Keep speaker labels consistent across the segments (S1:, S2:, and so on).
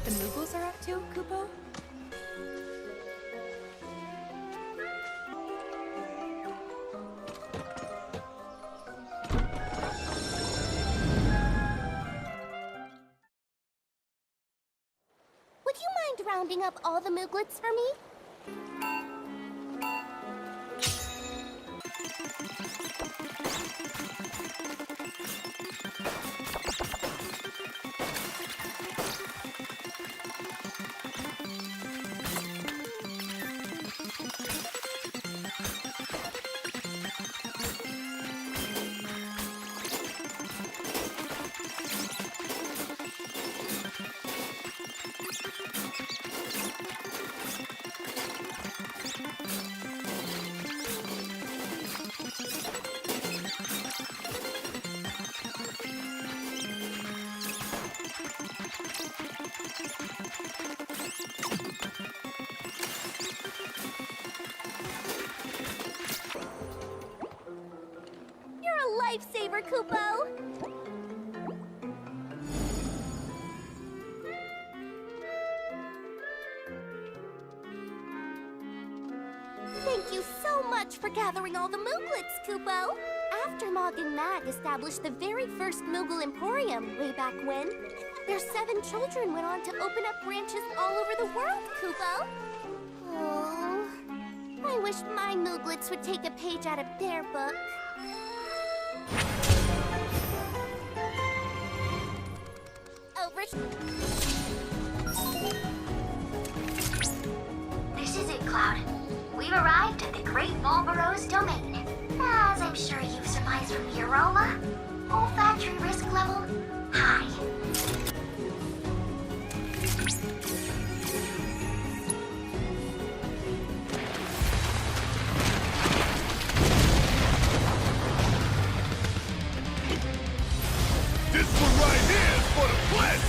S1: what the Moogles are up to, Kupo?
S2: Would you mind rounding up all the Mooglets for me? You're a lifesaver, Kupo! Thank you so much for gathering all the Mooglets, Kupo! After Mog and Mag established the very first Moogle Emporium way back when, their 7 children went on to open up branches all over the world, Kupo! Oh, I wish my Mooglets would take a page out of their book. Over.
S3: This is it, Cloud. We've arrived at the Great Volburro's domain. As I'm sure you've surmised from the aroma, olfactory risk level high.
S4: This one right here is for the flesh!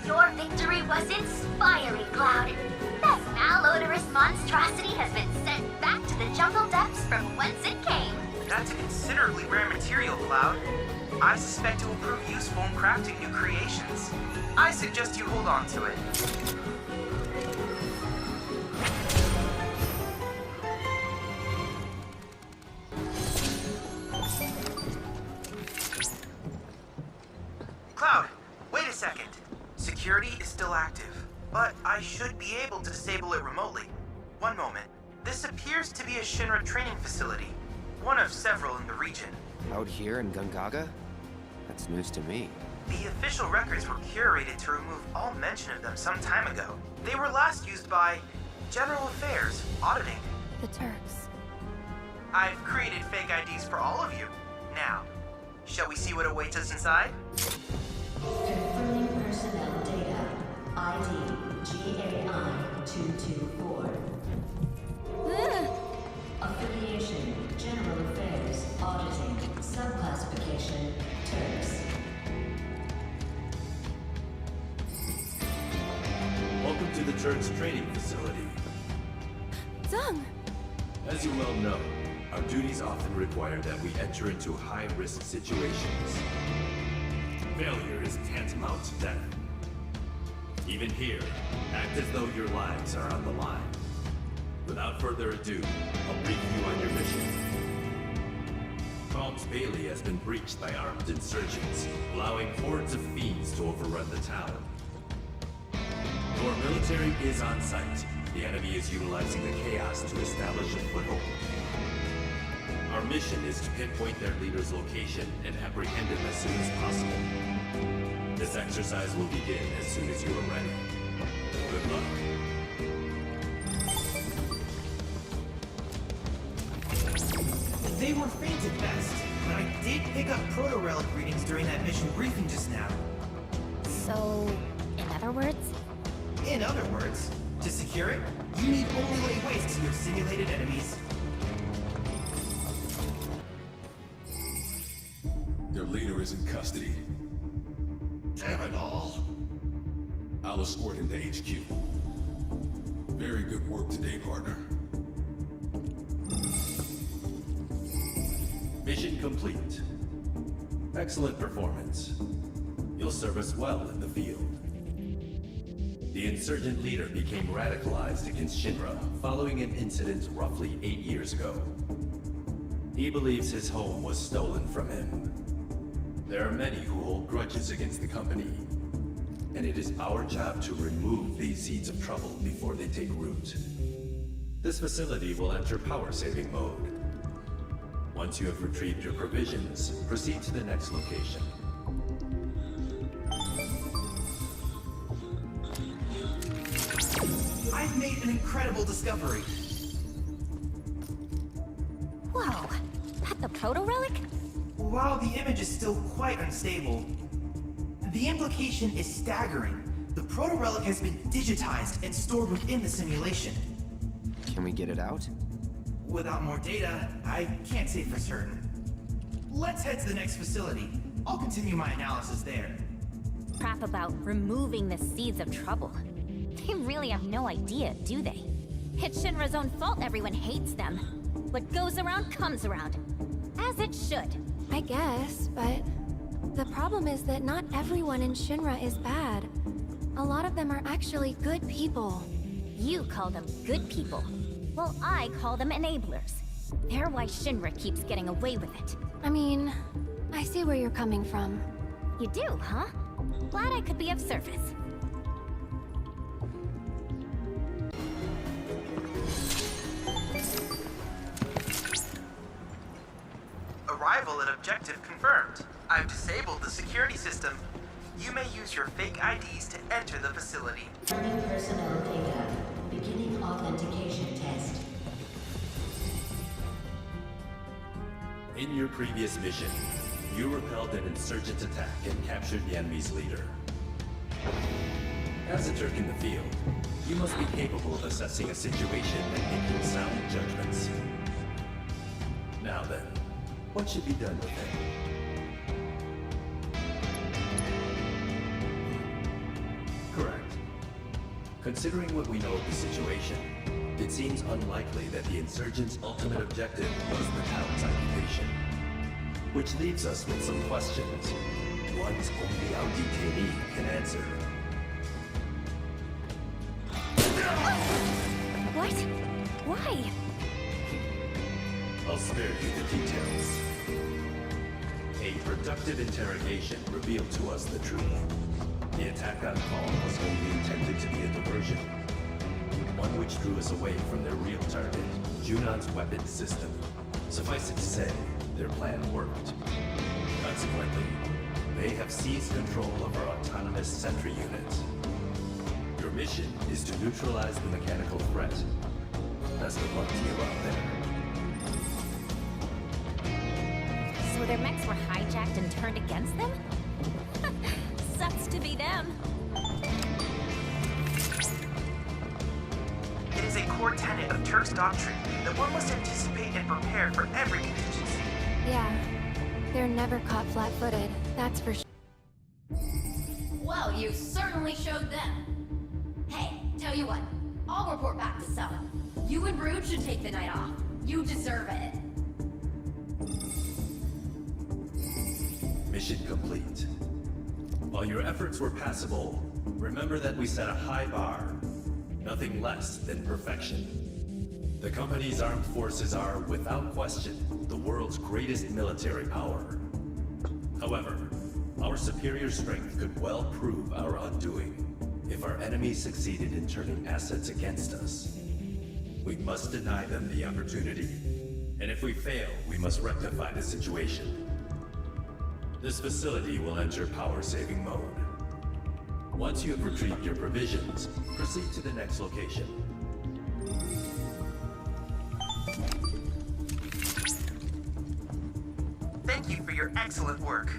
S3: Your victory was inspiring, Cloud. That malodorous monstrosity has been sent back to the jungle depths from whence it came.
S5: That's a considerably rare material, Cloud. I suspect it will prove useful in crafting new creations. I suggest you hold on to it. Cloud, wait a second. Security is still active, but I should be able to disable it remotely. One moment. This appears to be a Shinra training facility, one of several in the region.
S6: Out here in Gungaga? That's news to me.
S5: The official records were curated to remove all mention of them some time ago. They were last used by General Affairs, auditing.
S1: The Turks.
S5: I've created fake IDs for all of you. Now, shall we see what awaits us inside?
S7: Confirming personnel data. ID GAI-224. Affiliation, General Affairs, Auditing, Subclassification, Turks.
S8: Welcome to the Turks training facility.
S1: Zung!
S8: As you well know, our duties often require that we enter into high-risk situations. Failure is tantamount to death. Even here, act as though your lives are on the line. Without further ado, I'll brief you on your mission. Calm's Bailey has been breached by armed insurgents, allowing hordes of fiends to overrun the town. Your military is on site. The enemy is utilizing the chaos to establish a foothold. Our mission is to pinpoint their leader's location and apprehend him as soon as possible. This exercise will begin as soon as you are ready. Good luck.
S9: They were faint at best, but I did pick up proto-relic readings during that mission briefing just now.
S2: So, in other words?
S9: In other words, to secure it, you need only lay waste to your simulated enemies.
S4: Their leader is in custody. Damn it all. I'll I'll escort him to HQ. Very good work today, partner.
S8: Mission complete. Excellent performance. You'll serve us well in the field. The insurgent leader became radicalized against Shinra following an incident roughly 8 years ago. He believes his home was stolen from him. There are many who hold grudges against the company, and it is our job to remove these seeds of trouble before they take root. This facility will enter power-saving mode. Once you have retrieved your provisions, proceed to the next location.
S9: I've made an incredible discovery.
S2: Whoa, that the proto-relic?
S9: While the image is still quite unstable, the implication is staggering. The proto-relic has been digitized and stored within the simulation.
S6: Can we get it out?
S9: Without more data, I can't say for certain. Let's head to the next facility. I'll continue my analysis there.
S10: Crap about removing the seeds of trouble. They really have no idea, do they? It's Shinra's own fault everyone hates them. What goes around comes around. As it should.
S1: I guess, but the problem is that not everyone in Shinra is bad. A lot of them are actually good people.
S10: You call them good people. Well, I call them enablers. They're why Shinra keeps getting away with it.
S1: I mean, I see where you're coming from.
S10: You do, huh? Glad I could be of service.
S5: Arrival at objective confirmed. I've disabled the security system. You may use your fake IDs to enter the facility.
S7: Confirming personnel data. Beginning authentication test.
S8: In your previous mission, you repelled an insurgent attack and captured the enemy's leader. As a Turk in the field, you must be capable of assessing a situation and making sound judgments. Now then, what should be done with him? Correct. Considering what we know of the situation, it seems unlikely that the insurgents' ultimate objective was the town's occupation. Which leaves us with some questions. Ones only our detainee can answer.
S10: What? Why?
S8: I'll spare you the details. A productive interrogation revealed to us the truth. The attack on call was only intended to be a diversion. One which drew us away from their real target, Junon's weapons system. Suffice it to say, their plan worked. Consequently, they have seized control of our autonomous sentry units. Your mission is to neutralize the mechanical threat. Best of luck to you out there.
S10: So their mechs were hijacked and turned against them? Sucks to be them.
S5: It is a core tenet of Turk's doctrine that one must anticipate and prepare for every contingency.
S1: Yeah, they're never caught flat-footed, that's for sure.
S11: Well, you certainly showed them. Hey, tell you what, I'll report back to Sella. You and Brood should take the night off. You deserve it.
S8: Mission complete. While your efforts were passable, remember that we set a high bar. Nothing less than perfection. The company's armed forces are, without question, the world's greatest military power. However, our superior strength could well prove our undoing if our enemies succeeded in turning assets against us. We must deny them the opportunity, and if we fail, we must rectify the situation. This facility will enter power-saving mode. Once you have retrieved your provisions, proceed to the next location.
S5: Thank you for your excellent work.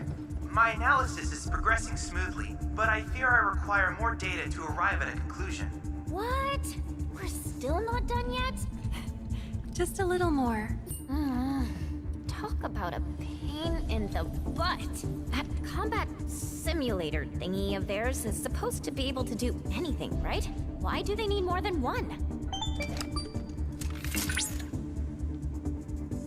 S5: My analysis is progressing smoothly, but I fear I require more data to arrive at a conclusion.
S10: What? We're still not done yet?
S1: Just a little more.
S10: Talk about a pain in the butt. That combat simulator thingy of theirs is supposed to be able to do anything, right? Why do they need more than one?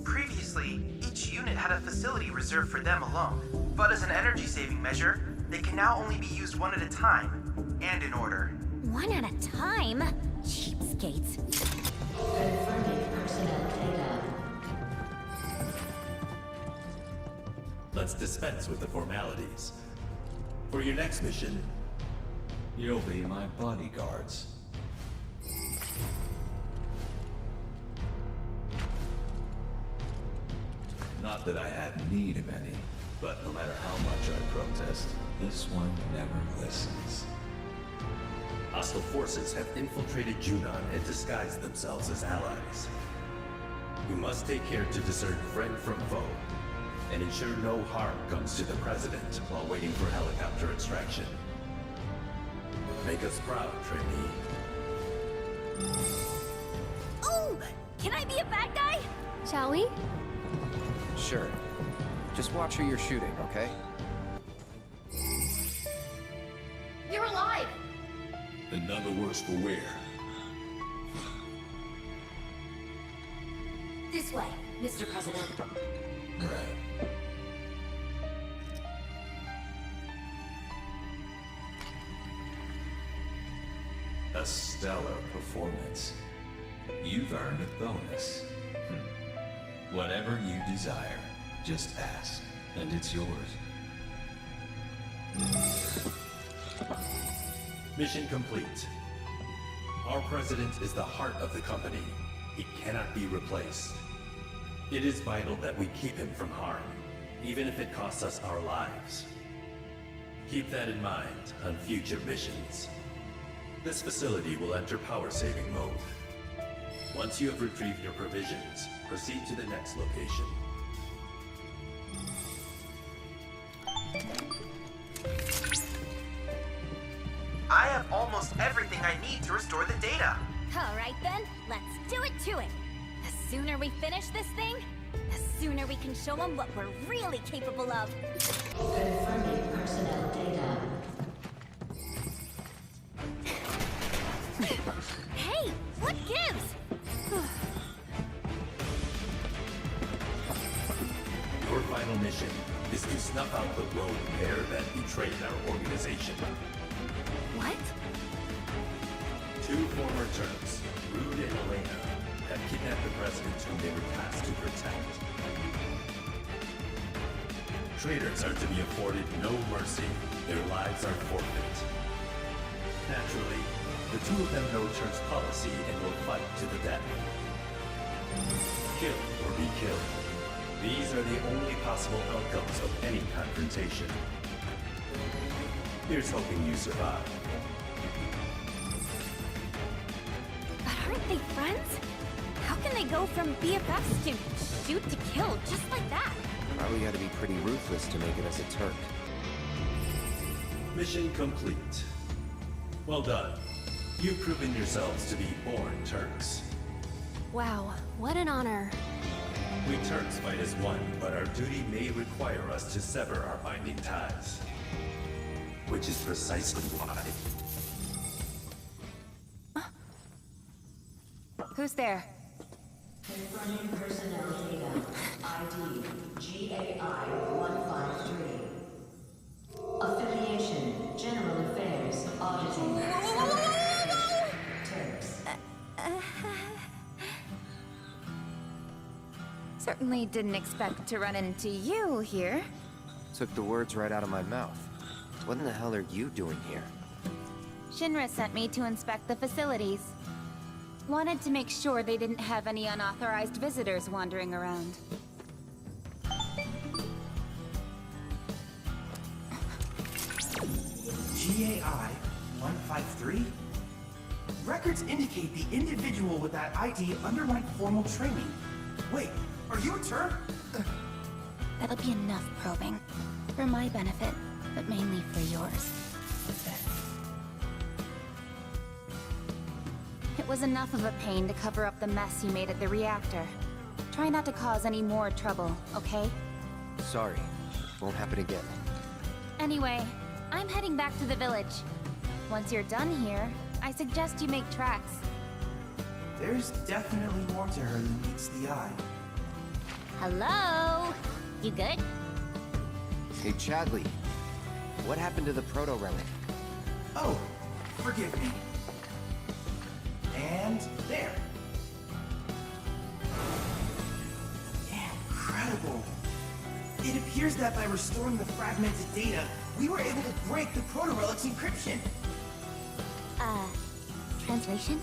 S5: Previously, each unit had a facility reserved for them alone. But as an energy-saving measure, they can now only be used one at a time, and in order.
S10: One at a time? Cheapskates.
S7: Confirming personnel data.
S8: Let's dispense with the formalities. For your next mission, you'll be my bodyguards. Not that I have need of any, but no matter how much I protest, this one never listens. Hostile forces have infiltrated Junon and disguised themselves as allies. We must take care to discern friend from foe, and ensure no harm comes to the President while waiting for helicopter extraction. Make us proud, trainee.
S10: Oh! Can I be a bad guy?
S1: Shall we?
S6: Sure. Just watch who you're shooting, okay?
S11: You're alive!
S4: And none the worse for wear.
S11: This way, Mr. President.
S8: Right. A stellar performance. You've earned a bonus. Whatever you desire, just ask, and it's yours. Mission complete. Our president is the heart of the company. He cannot be replaced. It is vital that we keep him from harm, even if it costs us our lives. Keep that in mind on future missions. This facility will enter power-saving mode. Once you have retrieved your provisions, proceed to the next location.
S5: I have almost everything I need to restore the data.
S10: Alright then, let's do it to it. The sooner we finish this thing, the sooner we can show them what we're really capable of.
S7: Confirming personnel data.
S10: Hey, what gives?
S8: Your final mission is to snuff out the rogue pair that betrayed our organization.
S10: What?
S8: Two former Turks, Rude and Elena, have kidnapped the president whom they were tasked to protect. Traitors are to be afforded no mercy. Their lives are forfeit. Naturally, the two of them know Turk's policy and will fight to the death. Kill or be killed. These are the only possible outcomes of any confrontation. Here's hoping you survive.
S10: But aren't they friends? How can they go from BFFs to shoot to kill just like that?
S6: Probably gotta be pretty ruthless to make it as a Turk.
S8: Mission complete. Well done. You've proven yourselves to be born Turks.
S1: Wow, what an honor.
S8: We Turks fight as one, but our duty may require us to sever our binding ties. Which is precisely why.
S10: Who's there?
S7: Confirming personnel data. ID GAI-153. Affiliation, General Affairs, Auditing. Turks.
S10: Certainly didn't expect to run into you here.
S6: Took the words right out of my mouth. What in the hell are you doing here?
S10: Shinra sent me to inspect the facilities. Wanted to make sure they didn't have any unauthorized visitors wandering around.
S9: GAI-153? Records indicate the individual with that ID underwent formal training. Wait, are you a Turk?
S10: That'll be enough probing. For my benefit, but mainly for yours. It was enough of a pain to cover up the mess you made at the reactor. Try not to cause any more trouble, okay?
S6: Sorry. Won't happen again.
S10: Anyway, I'm heading back to the village. Once you're done here, I suggest you make tracks.
S9: There's definitely more to her than meets the eye.
S10: Hello? You good?
S6: Hey, Chadley. What happened to the proto-relic?
S9: Oh, forgive me. And there. Incredible. It appears that by restoring the fragmented data, we were able to break the proto-relic's encryption.
S10: Translation?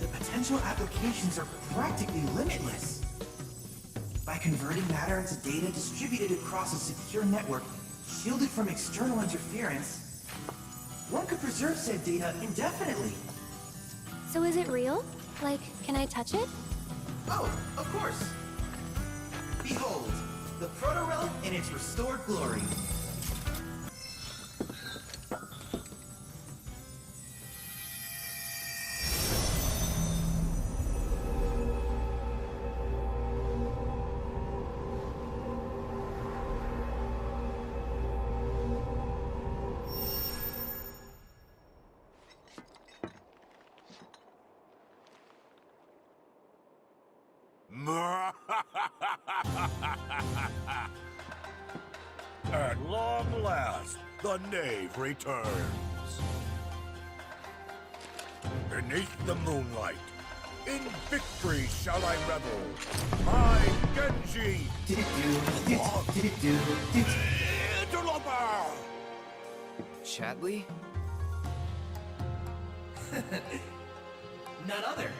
S9: The potential applications are practically limitless. By converting matter into data distributed across a secure network, shielded from external interference, one could preserve said data indefinitely.
S1: So is it real? Like, can I touch it?
S9: Oh, of course. Behold, the proto-relic in its restored glory.
S12: At long last, the knave returns. Beneath the moonlight, in victory shall I revel. I, Genji, interloper!
S6: Chadley?
S9: None other.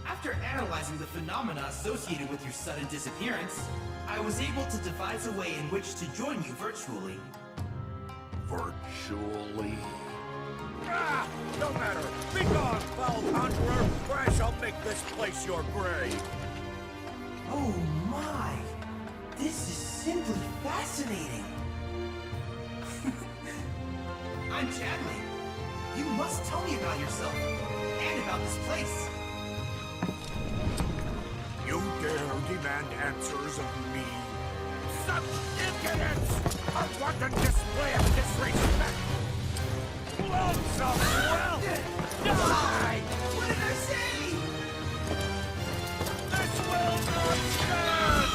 S9: After analyzing the phenomena associated with your sudden disappearance, I was able to devise a way in which to join you virtually.
S12: Virtually? Ah! No matter! Be gone, foul conjurer, or I shall make this place your grave!
S9: Oh my! This is simply fascinating! I'm Chadley. You must tell me about yourself, and about this place.
S12: You dare demand answers of me? Such impudence! A wanton display of disrespect! Lonesome wealth! Die!
S9: What did I say?
S12: This will not stand!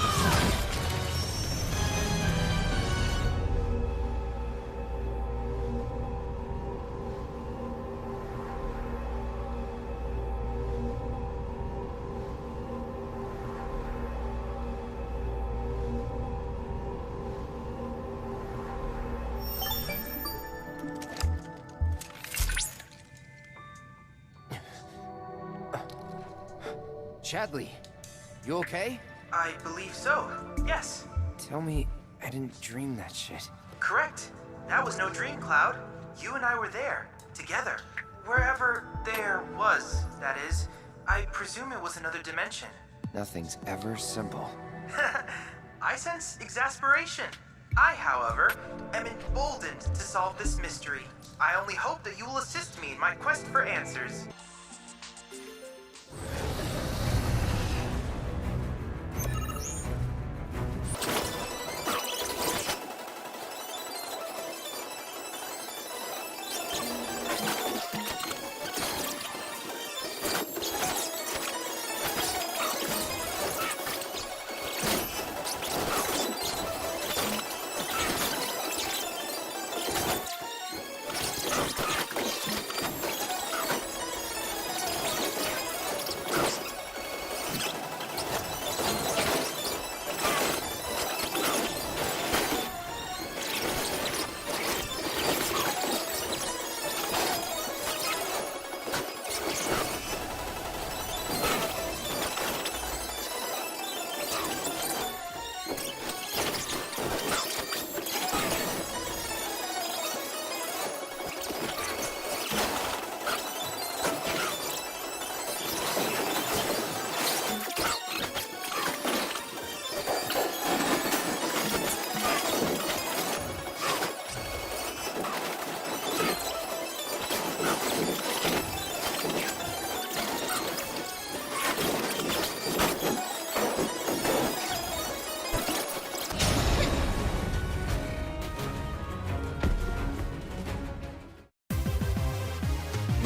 S6: Chadley, you okay?
S5: I believe so, yes.
S6: Tell me I didn't dream that shit.
S5: Correct. That was no dream, Cloud. You and I were there, together. Wherever there was, that is. I presume it was another dimension.
S6: Nothing's ever simple.
S5: I sense exasperation. I, however, am emboldened to solve this mystery. I only hope that you will assist me in my quest for answers.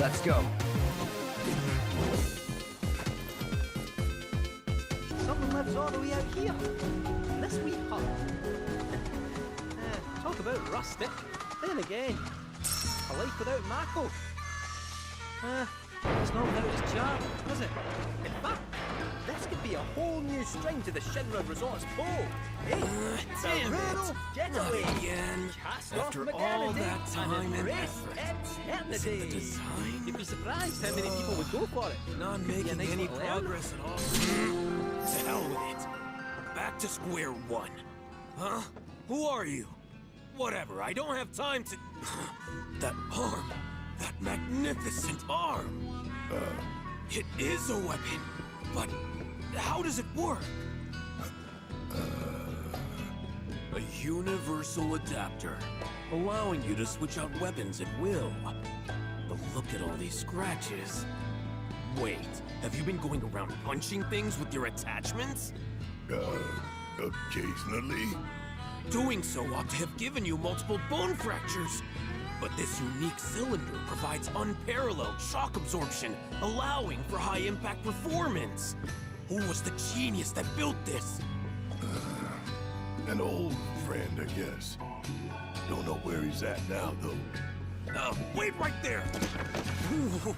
S6: Let's go.
S13: Someone lives all the way out here. This wee hut. Talk about rustic. Then again, a life without Mako. It's not without his charm, is it? In fact, this could be a whole new string to the Shinra Resort's bow. Hey,
S14: damn
S13: a
S14: it.
S13: rural getaway.
S14: Again.
S13: Cast
S14: After
S13: off
S14: all
S13: modernity
S14: that time and
S13: embrace
S14: effort. Is it the
S13: eternity.
S14: design?
S13: You'd be surprised how many people would go for it.
S14: Not
S13: Could be a
S14: making
S13: nice
S14: any
S13: little
S14: progress at all. To hell with it. Back to square one. Huh? Who are you? Whatever, I don't have time to... That arm. That magnificent arm. It is a weapon. But how does it work? A universal adapter, allowing you to switch out weapons at will. But look at all these scratches. Wait, have you been going around punching things with your attachments?
S12: Occasionally.
S14: Doing so ought to have given you multiple bone fractures. But this unique cylinder provides unparalleled shock absorption, allowing for high-impact performance. Who was the genius that built this?
S12: An old friend, I guess. Don't know where he's at now, though.
S14: Wait right there! Ooh.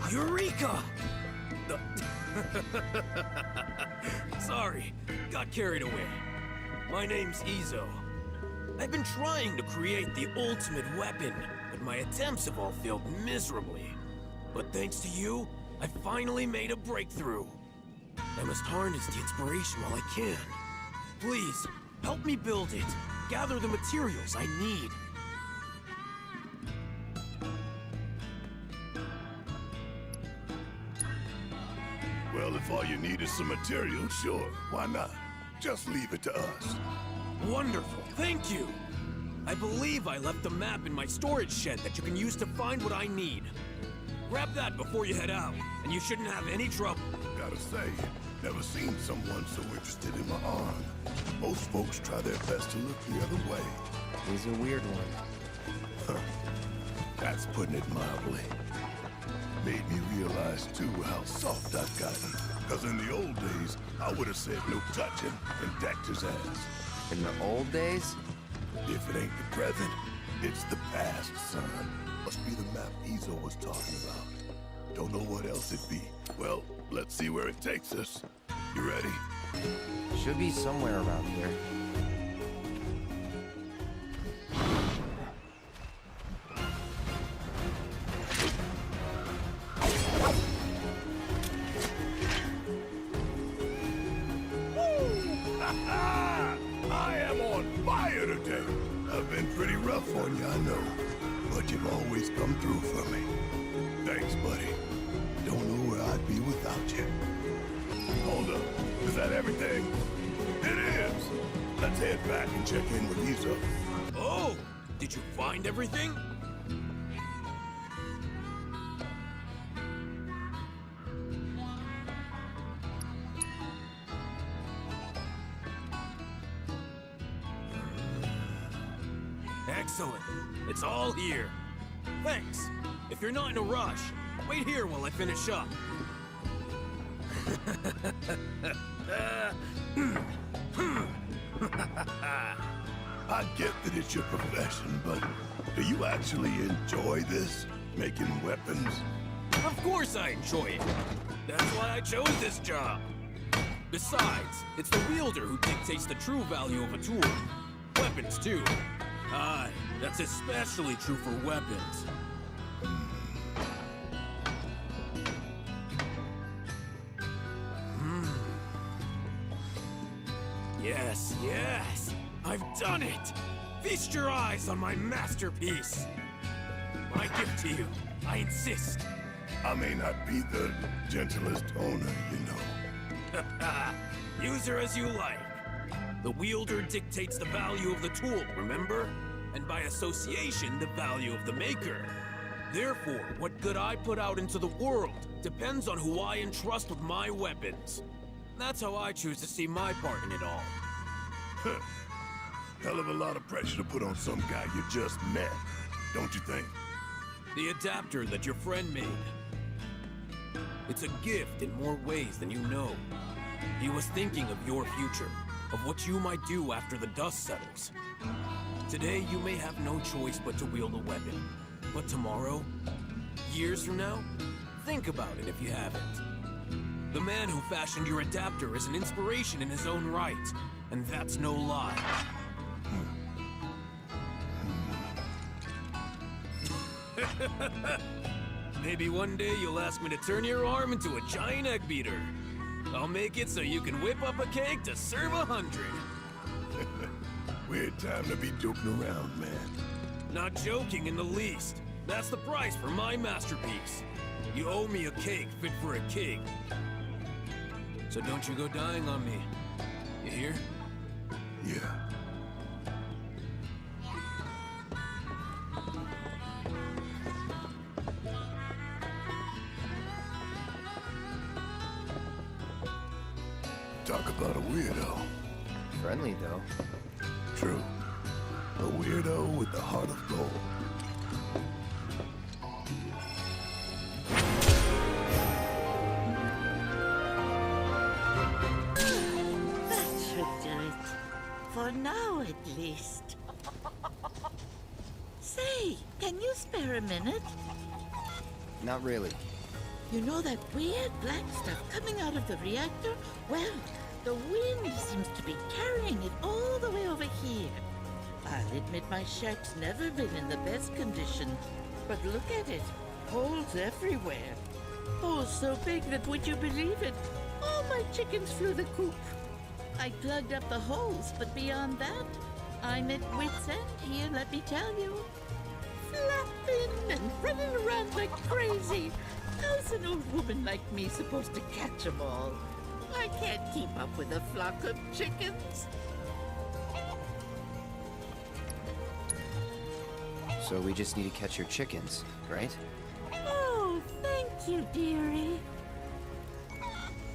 S14: Eureka! Sorry, got carried away. My name's Izo. I've been trying to create the ultimate weapon, but my attempts have all failed miserably. But thanks to you, I finally made a breakthrough. I must harness the inspiration while I can. Please, help me build it. Gather the materials I need.
S12: Well, if all you need is some material, sure, why not? Just leave it to us.
S14: Wonderful, thank you! I believe I left a map in my storage shed that you can use to find what I need. Grab that before you head out, and you shouldn't have any trouble.
S12: Gotta say, never seen someone so interested in my arm. Most folks try their best to look the other way.
S6: He's a weird one.
S12: That's putting it mildly. Made me realize, too, how soft I've gotten. Because in the old days, I would have said no touching and decked his ass.
S6: In the old days?
S12: If it ain't the present, it's the past, son. Must be the map Izo was talking about. Don't know what else it'd be. Well, let's see where it takes us. You ready?
S6: Should be somewhere around here.
S12: I am on fire today. I've been pretty rough on you, I know. But you've always come through for me. Thanks, buddy. Don't know where I'd be without you. Hold up. Is that everything? It is! Let's head back and check in with Izo.
S14: Oh! Did you find everything? Excellent. It's all here. Thanks. If you're not in a rush, wait here while I finish up.
S12: I get that it's your profession, but do you actually enjoy this? Making weapons?
S14: Of course I enjoy it. That's why I chose this job. Besides, it's the wielder who dictates the true value of a tool. Weapons, too. Aye, that's especially true for weapons. Yes, yes! I've done it! Feast your eyes on my masterpiece! My gift to you, I insist.
S12: I may not be the gentlest owner, you know.
S14: Use her as you like. The wielder dictates the value of the tool, remember? And by association, the value of the maker. Therefore, what good I put out into the world depends on who I entrust with my weapons. That's how I choose to see my part in it all.
S12: Hell of a lot of pressure to put on some guy you just met. don't you think?
S14: The adapter that your friend made. It's a gift in more ways than you know. He was thinking of your future, of what you might do after the dust settles. Today, you may have no choice but to wield a weapon. But tomorrow, years from now, think about it if you haven't. The man who fashioned your adapter is an inspiration in his own right, and that's no lie. Maybe one day you'll ask me to turn your arm into a giant egg beater. I'll make it so you can whip up a cake to serve 100.
S12: Weird time to be joking around, man.
S14: Not joking in the least. That's the price for my masterpiece. You owe me a cake fit for a king. So don't you go dying on me. You hear?
S12: Yeah. Talk about a weirdo.
S6: Friendly, though.
S12: True. A weirdo with the heart of gold.
S15: That should do it. For now, at least. Say, can you spare a minute?
S6: Not really.
S15: You know that weird black stuff coming out of the reactor? Well, the wind seems to be carrying it all the way over here. I'll admit my shack's never been in the best condition, but look at it. Holes everywhere. Holes so big that, would you believe it, all my chickens flew the coop. I plugged up the holes, but beyond that, I'm at wit's end here, let me tell you. Flapping and running around like crazy. How's an old woman like me supposed to catch 'em all? I can't keep up with a flock of chickens.
S6: So we just need to catch your chickens, right?
S15: Oh, thank you, dearie.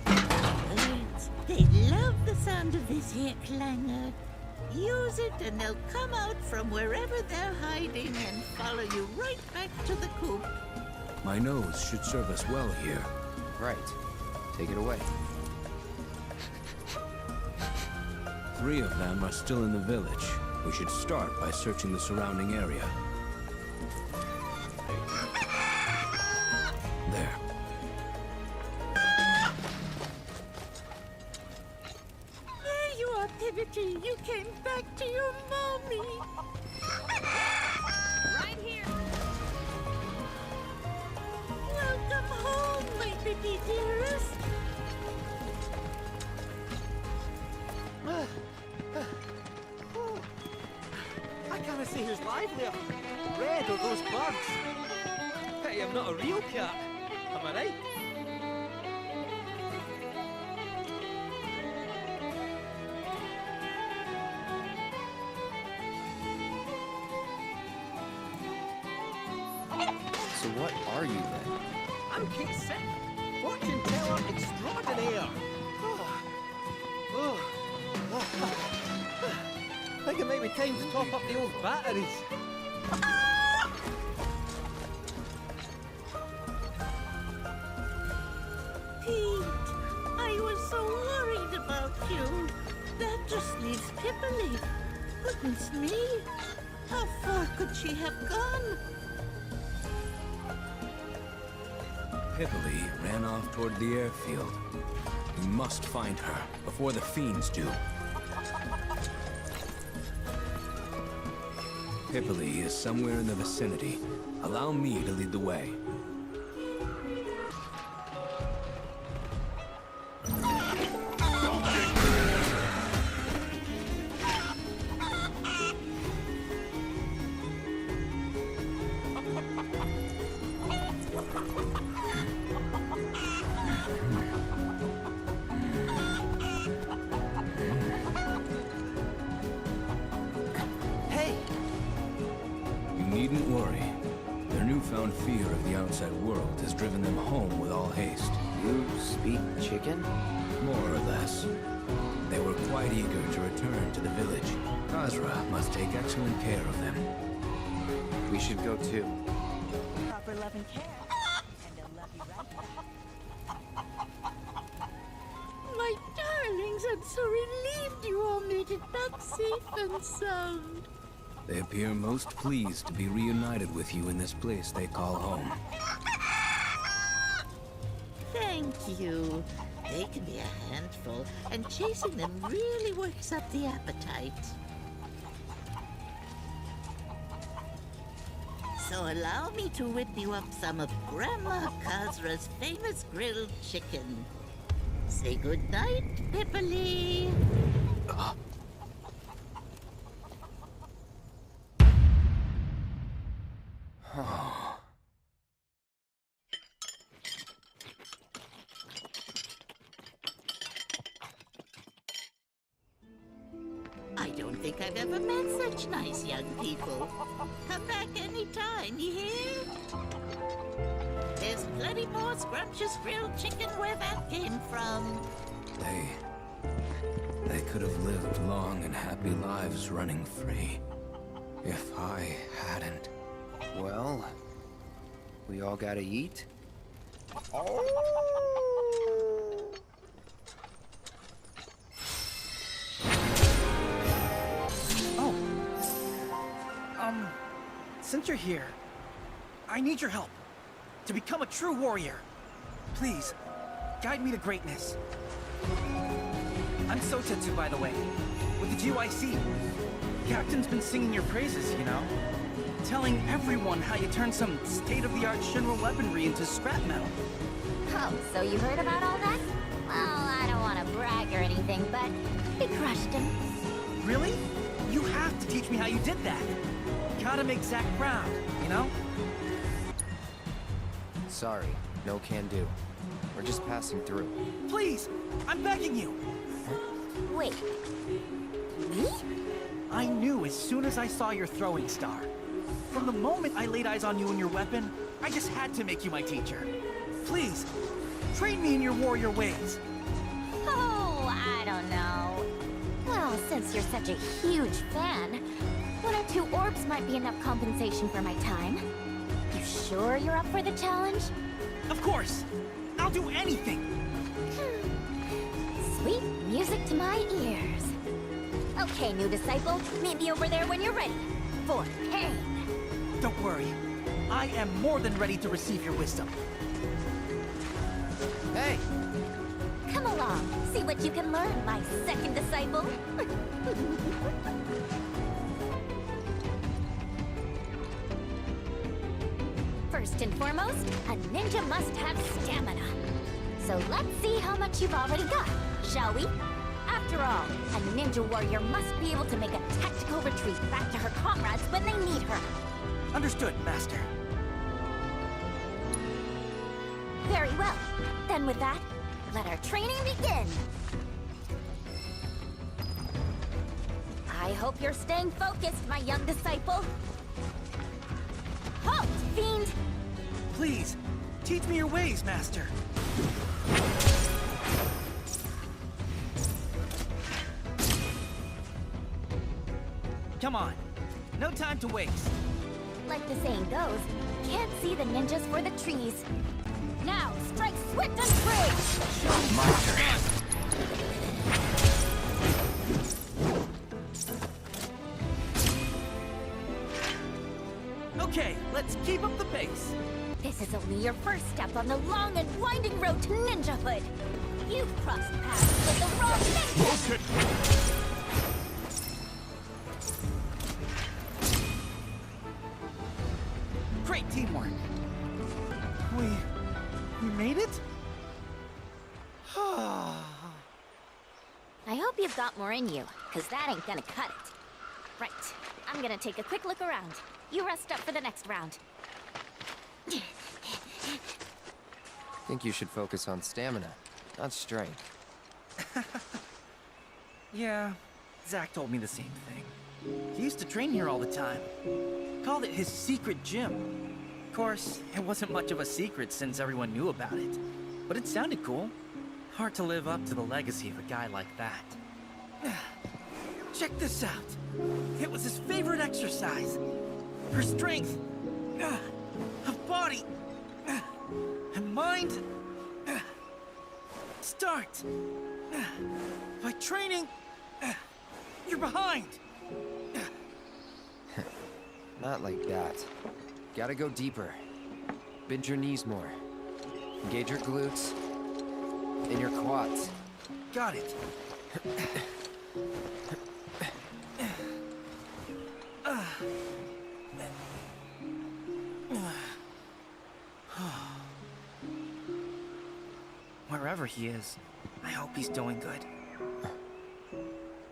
S15: Birds, they love the sound of this here clangor. Use it and they'll come out from wherever they're hiding and follow you right back to the coop.
S16: My nose should serve us well here.
S6: Right. Take it away.
S16: 3 of them are still in the village. We should start by searching the surrounding area. There.
S15: There you are, Pivotty. You came back to your mommy.
S10: Right here.
S15: Welcome home, my baby dearest.
S13: I can't see who's livelier, Red or those birds. Pity I'm not a real cat. Am I right?
S6: So what are you then?
S13: I'm Kate Sick, fortune teller extraordinaire. I think it might be time to top up the old batteries.
S15: Pete, I was so worried about you. That just leaves Pipperly. Goodness me. How far could she have gone?
S16: Pipperly ran off toward the airfield. We must find her before the fiends do. Pipperly is somewhere in the vicinity. Allow me to lead the way. Needn't worry. Their newfound fear of the outside world has driven them home with all haste.
S6: You speak chicken?
S16: More or less. They were quite eager to return to the village. Azra must take excellent care of them.
S6: We should go too.
S17: Proper love and care. And they'll love you right back.
S15: My darlings, I'm so relieved you all made it back safe and sound.
S16: They appear most pleased to be reunited with you in this place they call home.
S15: Thank you. They can be a handful, and chasing them really works up the appetite. So allow me to whip you up some of Grandma Kazra's famous grilled chicken. Say good night, Pipperly. I don't think I've ever met such nice young people. Come back anytime, you hear? There's plenty more scrumptious grilled chicken where that came from.
S16: They could have lived long and happy lives running free. If I hadn't.
S6: Well, we all gotta eat?
S9: Since you're here, I need your help to become a true warrior. Please, guide me to greatness. I'm Sotetsu, by the way, with the GYC. Captain's been singing your praises, you know? Telling everyone how you turned some state-of-the-art Shinra weaponry into scrap metal.
S10: Oh, so you heard about all that? Well, I don't want to brag or anything, but we crushed him.
S9: Really? You have to teach me how you did that. Gotta make Zack proud, you know?
S6: Sorry, no can do. We're just passing through.
S9: Please, I'm begging you.
S10: Wait, me?
S9: I knew as soon as I saw your throwing star. From the moment I laid eyes on you and your weapon, I just had to make you my teacher. Please, train me in your warrior ways.
S10: Oh, I don't know. Well, since you're such a huge fan, 1 or 2 orbs might be enough compensation for my time. You sure you're up for the challenge?
S9: Of course! I'll do anything!
S10: Sweet music to my ears. Okay, new disciple, meet me over there when you're ready. For pain.
S9: Don't worry. I am more than ready to receive your wisdom.
S6: Hey!
S10: Come along, see what you can learn, my second disciple. First and foremost, a ninja must have stamina. So let's see how much you've already got, shall we? After all, a ninja warrior must be able to make a tactical retreat back to her comrades when they need her.
S9: Understood, Master.
S10: Very well. Then with that, let our training begin. I hope you're staying focused, my young disciple. Halt, fiend!
S9: Please, teach me your ways, Master. Come on, no time to waste.
S10: Like the saying goes, can't see the ninjas for the trees. Now, strike swift and free!
S6: My turn.
S9: Okay, let's keep up the pace.
S10: This is only your first step on the long and winding road to ninjahood. You've crossed paths with the wrong ninja!
S9: Great teamwork. We made it?
S10: I hope you've got more in you, because that ain't gonna cut it. Right, I'm gonna take a quick look around. You rest up for the next round.
S6: Think you should focus on stamina, not strength.
S9: Yeah, Zack told me the same thing. He used to train here all the time. Called it his secret gym. Of course, it wasn't much of a secret since everyone knew about it. But it sounded cool. Hard to live up to the legacy of a guy like that. Check this out. It was his favorite exercise. her strength of body and mind start by training. You're behind.
S6: Not like that. Gotta go deeper. Bend your knees more. Engage your glutes and your quads.
S9: Got it. Wherever he is, I hope he's doing good.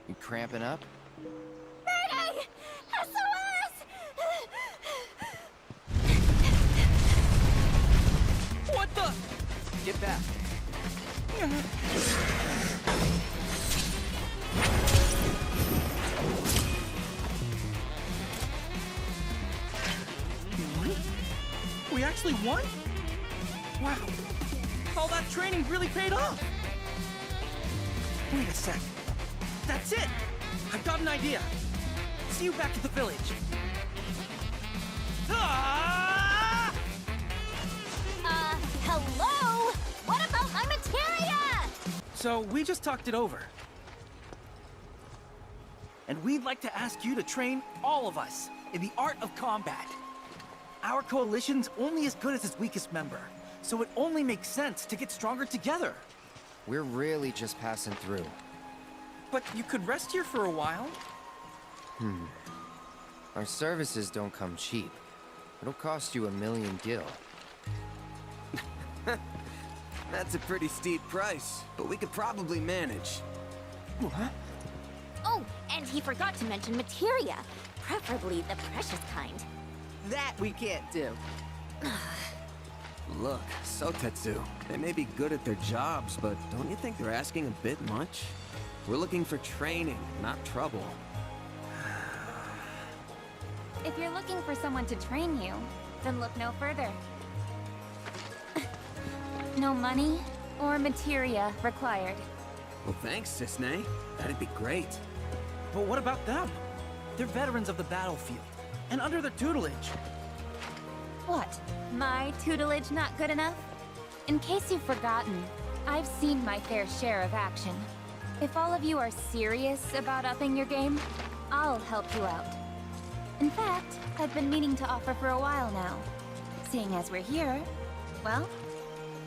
S6: You cramping up?
S2: Mayday! SOS!
S9: What the?
S6: Get back.
S9: We actually won? Wow. All that training really paid off. Wait a sec. That's it! I've got an idea. See you back at the village. Ah!
S10: Hello? What about my materia?
S9: So we just talked it over. And we'd like to ask you to train all of us in the art of combat. Our coalition's only as good as its weakest member, so it only makes sense to get stronger together.
S6: We're really just passing through.
S9: But you could rest here for a while.
S6: Our services don't come cheap. It'll cost you 1 million gil.
S18: That's a pretty steep price, but we could probably manage.
S9: What?
S10: Oh, and he forgot to mention materia, preferably the precious kind.
S13: That we can't do.
S18: Look, Sotetsu, they may be good at their jobs, but don't you think they're asking a bit much? We're looking for training, not trouble.
S10: If you're looking for someone to train you, then look no further. No money or materia required.
S18: Well, thanks, Cisne. That'd be great.
S9: But what about them? They're veterans of the battlefield, and under their tutelage.
S10: What? My tutelage not good enough? In case you've forgotten, I've seen my fair share of action. If all of you are serious about upping your game, I'll help you out. In fact, I've been meaning to offer for a while now. Seeing as we're here, well...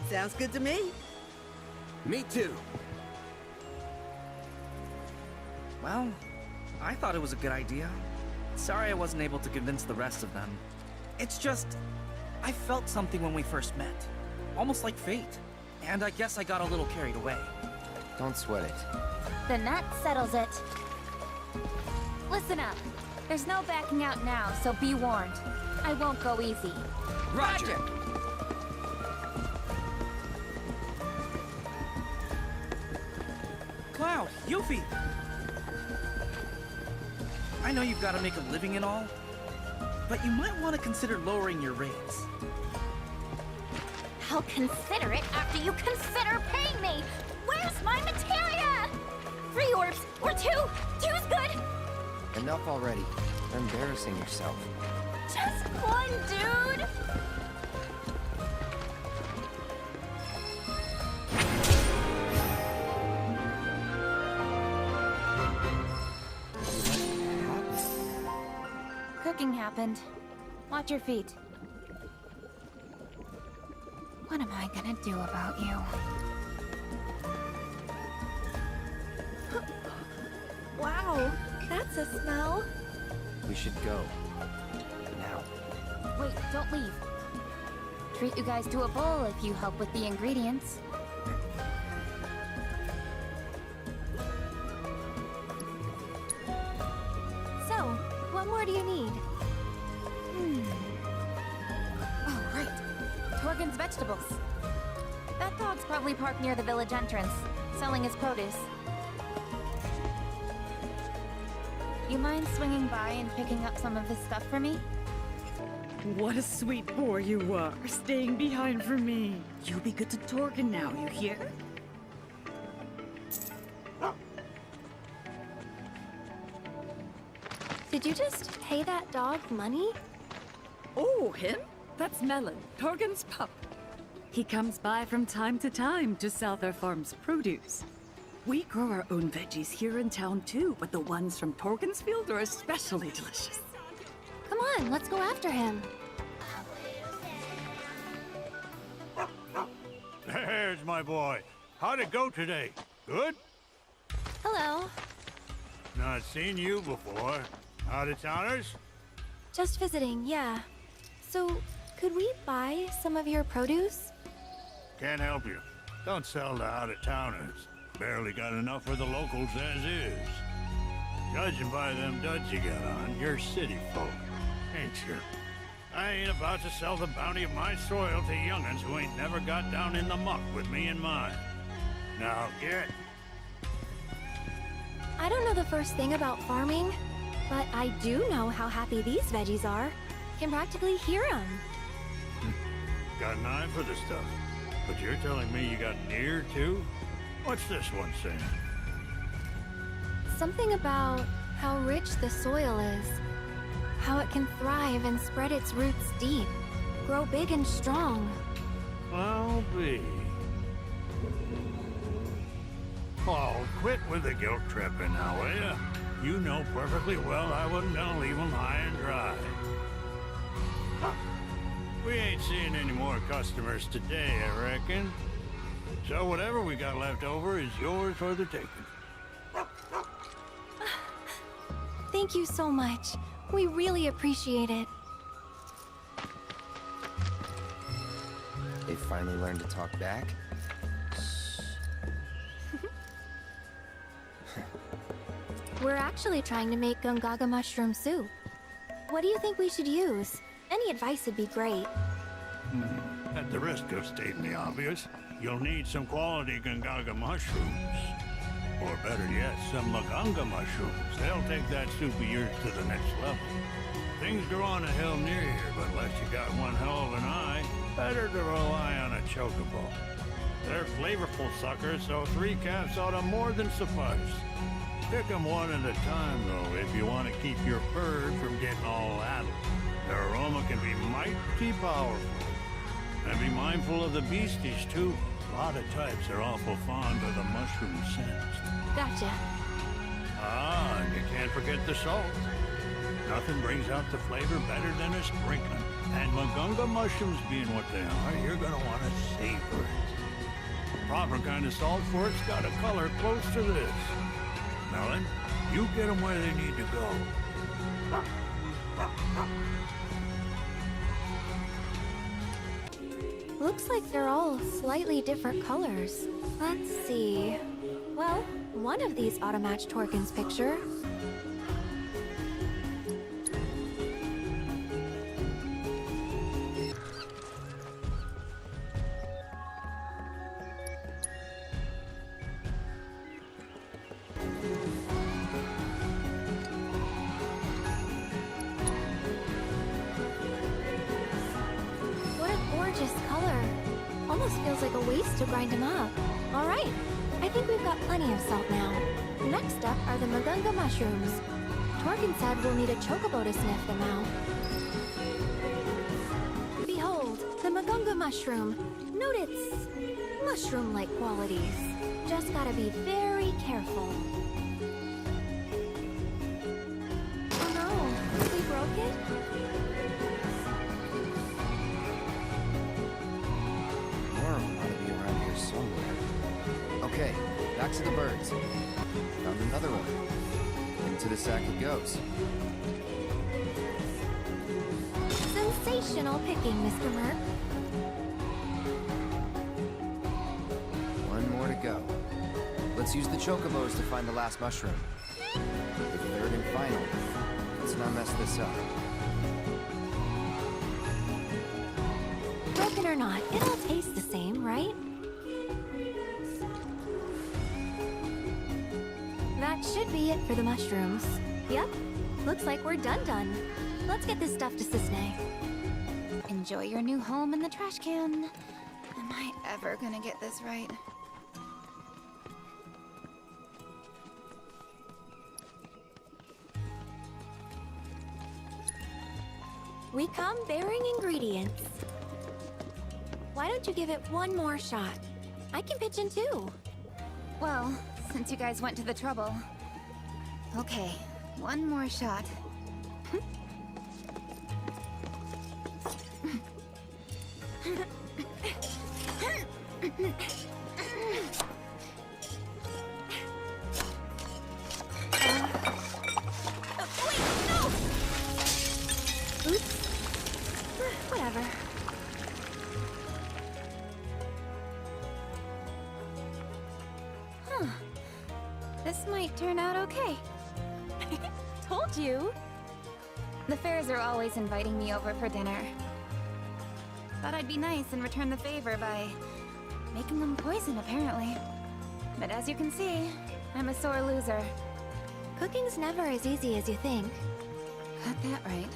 S13: Sounds good to me.
S18: Me too.
S9: Well, I thought it was a good idea. Sorry I wasn't able to convince the rest of them. It's just, I felt something when we first met. Almost like fate. And I guess I got a little carried away.
S6: Don't sweat it.
S10: Then that settles it. Listen up. There's no backing out now, so be warned. I won't go easy.
S18: Roger!
S9: Cloud, Yuffie! I know you've got to make a living and all, but you might want to consider lowering your rates.
S10: I'll consider it after you consider paying me! Where's my materia? 3 orbs, or 2! 2's good!
S6: Enough already. You're embarrassing yourself.
S10: Just one, dude! Cooking happened. Watch your feet. What am I gonna do about you?
S1: Wow, that's a smell.
S6: We should go. Now.
S10: Wait, don't leave. Treat you guys to a bowl if you help with the ingredients.
S1: So, what more do you need?
S10: Oh, right. Torgen's vegetables. That dog's probably parked near the village entrance, selling his produce. You mind swinging by and picking up some of his stuff for me?
S17: What a sweet boy you are, staying behind for me. You be good to Torgen now, you hear?
S1: Did you just pay that dog money?
S17: Oh, him? That's Melon, Torgen's pup. He comes by from time to sell their farm's produce. We grow our own veggies here in town too, but the ones from Torgen's field are especially delicious.
S1: Come on, let's go after him.
S19: There's my boy. How'd it go today? Good?
S1: Hello.
S19: Not seen you before. Out-of-towners?
S1: Just visiting, yeah. So, could we buy some of your produce?
S19: Can't help you. Don't sell to out-of-towners. Barely got enough for the locals as is. Judging by them duds you got on, you're city folk, ain't you? I ain't about to sell the bounty of my soil to young'uns who ain't never got down in the muck with me in mind. Now get.
S1: I don't know the first thing about farming, but I do know how happy these veggies are. Can practically hear them.
S19: Got an eye for the stuff. But you're telling me you got an ear, too? What's this one saying?
S1: Something about how rich the soil is. How it can thrive and spread its roots deep. Grow big and strong.
S19: I'll be. Oh, quit with the guilt tripping now, will ya? You know perfectly well I wasn't gonna leave 'em high and dry. We ain't seeing any more customers today, I reckon. So whatever we got left over is yours for the taking.
S1: Thank you so much. We really appreciate it.
S6: They finally learned to talk back?
S1: We're actually trying to make Gungaga mushroom soup. What do you think we should use? Any advice would be great.
S19: At the risk of stating the obvious, you'll need some quality Gungaga mushrooms. Or better yet, some Maganga mushrooms. They'll take that soup of yours to the next level. Things grow on a hill near here, but unless you got one hell of an eye, better to rely on a chocobo. They're flavorful suckers, so 3 caps ought to more than suffice. Pick 'em one at a time, though, if you want to keep your bird from getting all addled. Their aroma can be mighty powerful. And be mindful of the beasties, too. A lot of types are awful fond of the mushroom scent.
S1: Gotcha.
S19: Ah, and you can't forget the salt. Nothing brings out the flavor better than a sprinkling. And Magunga mushrooms being what they are, you're gonna want to savor it. Proper kind of salt for it's got a color close to this. Melon, you get them where they need to go.
S1: Looks like they're all slightly different colors. Let's see. Well, one of these ought to match Torken's picture. What a gorgeous color. Almost feels like a waste to grind them up. All right, I think we've got plenty of salt now. Next up are the Magunga mushrooms. Torken said we'll need a chocobo to sniff them out. Behold, the Magunga mushroom. Note its mushroom-like qualities. Just gotta be very careful. Oh no, we broke it?
S6: More of them ought to be around here somewhere. Okay, back to the birds. Found another one. Into the sack it goes.
S1: Sensational picking, Mr. Merc.
S6: One more to go. Let's use the chocobos to find the last mushroom. The third and final. Let's not mess this up.
S1: Broken or not, it all tastes the same, right? That should be it for the mushrooms. Yep, looks like we're done. Let's get this stuff to Cisne.
S10: Enjoy your new home in the trash can.
S20: Am I ever gonna get this right?
S1: We come bearing ingredients. Why don't you give it one more shot? I can pitch in too.
S20: Well, since you guys went to the trouble. Okay, one more shot.
S1: Whatever. Huh. This might turn out okay. Told you.
S20: The fairs are always inviting me over for dinner. Thought I'd be nice and return the favor by making them poison, apparently. But as you can see, I'm a sore loser.
S1: Cooking's never as easy as you think.
S20: Got that right.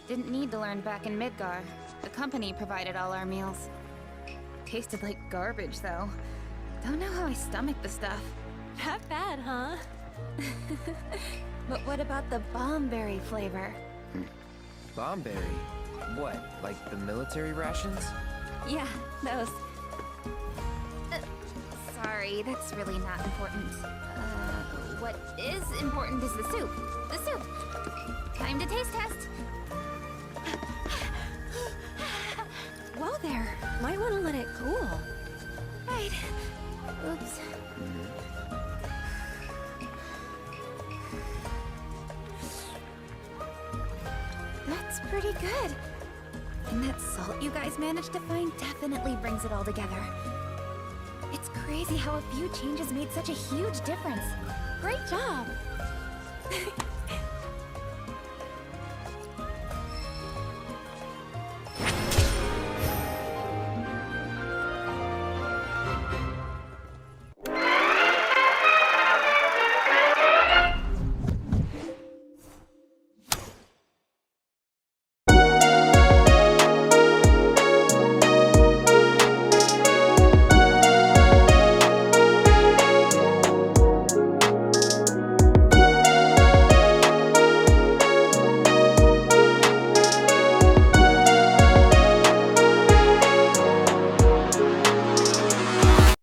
S20: Didn't need to learn back in Midgar. The company provided all our meals. Tasted like garbage, though. Don't know how I stomached the stuff.
S1: That bad, huh?
S20: But what about the bombberry flavor?
S6: Bombberry? What, like the military rations?
S20: Yeah, those. Sorry, that's really not important. What is important is the soup. The soup! Time to taste test!
S1: Whoa there. Might want to let it cool.
S20: Right. Oops. That's pretty good. And that salt you guys managed to find definitely brings it all together. It's crazy how a few changes made such a huge difference.
S1: Great job.